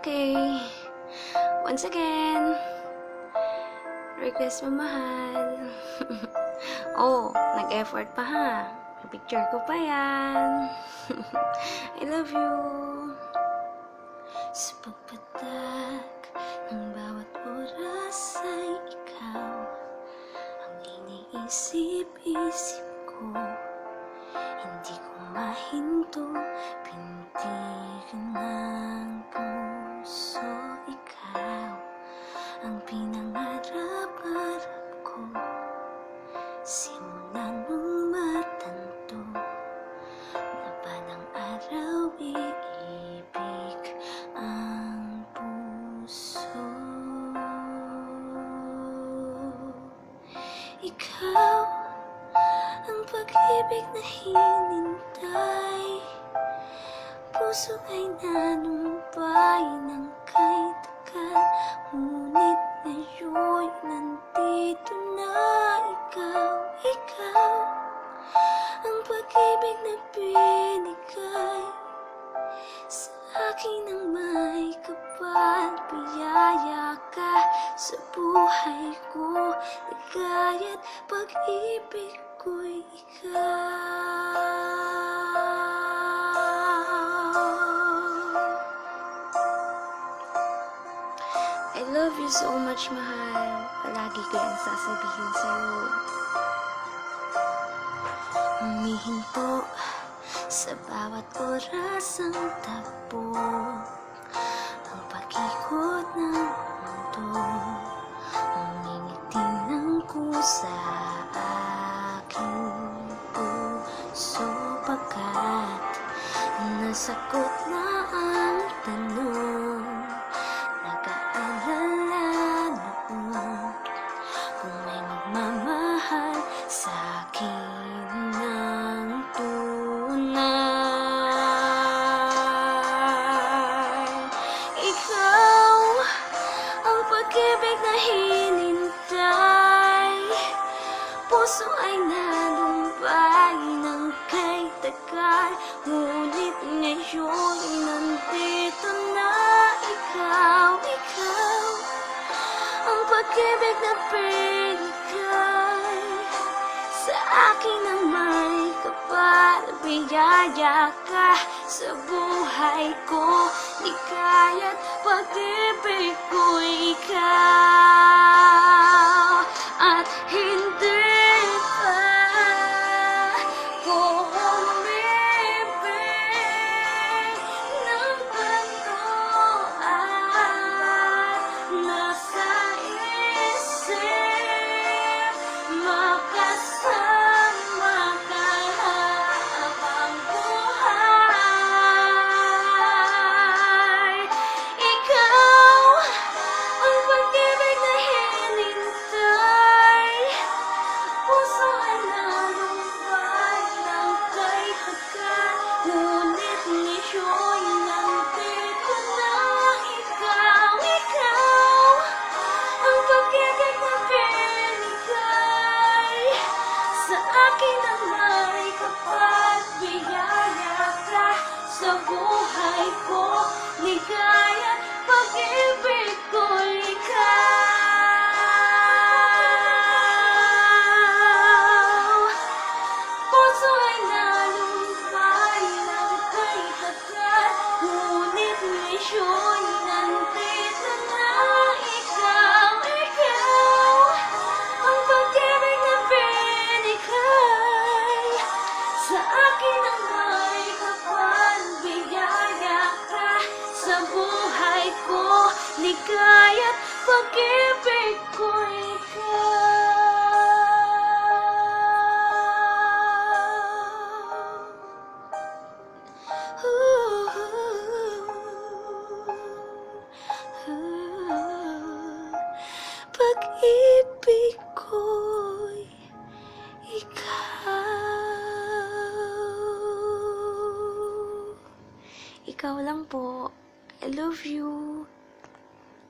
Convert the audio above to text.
Okay. Once again, request mo, mahal. Oh, nag-effort pa ha. May picture ko pa yan. I love you. Sa pagpatak ng bawat oras ay ikaw ang iniisip-isip ko. Hindi ko mahinto, pintigan ng puso. Ikaw ang pinangarap-arap ko. Simula nung matanto na balang araw iibig ang puso. Ikaw ang pag-ibig na hinintay. Puso ay nanumbay ng kay tagal, ngunit ngayon nandito na ikaw. Ikaw ang pag-ibig na binigay sa akin ng may kapal. Biyaya ka sa buhay ko, ligaya't pag-ibig ko'y ikaw. I love you so much, mahal. Palagi ko yan sasabihin sa'yo. Humihinto sa bawat oras ang takbo, ang pag-ikot ng mundo, ngingiti ng kusa aking puso, pagkat nasagot na ang tanong. Nag-aalala noon kung may magmamahal sa'kin ng tunay. Ikaw ang pag-ibig na hinintay. Puso ay nalumbay ng kay tagal, ngunit ngayon nandito na ikaw. Ikaw ang pag-ibig na binigay sa akin ng may kapal. Biyaya ka sa buhay ko, ligaya't pag-ibig ko'y ikaw. At hindi pa ko umibig ng pagtuan. Nasa isip makasama ka habang buhay. Ikaw ang pag-ibig na hinintay. Puso ay nalumbay ng kay tagal, ngunit ngayon nandito na ikaw. Ikaw ang pag-ibig na binigay sa akin ng may kapal. Biyaya ka sa buhay ko, ligaya't pag-ibig ko'y ikaw. Puso ay nalumbay ng kay tagal, ngunit ngayon nandito na ikaw. Ikaw ang pag-ibig na binigay sa akin ng may kapal. Biyaya ka sa buhay ko, ligaya't pag-ibig ko'y pag-ibig ko'y ikaw. Ikaw lang po. I love you.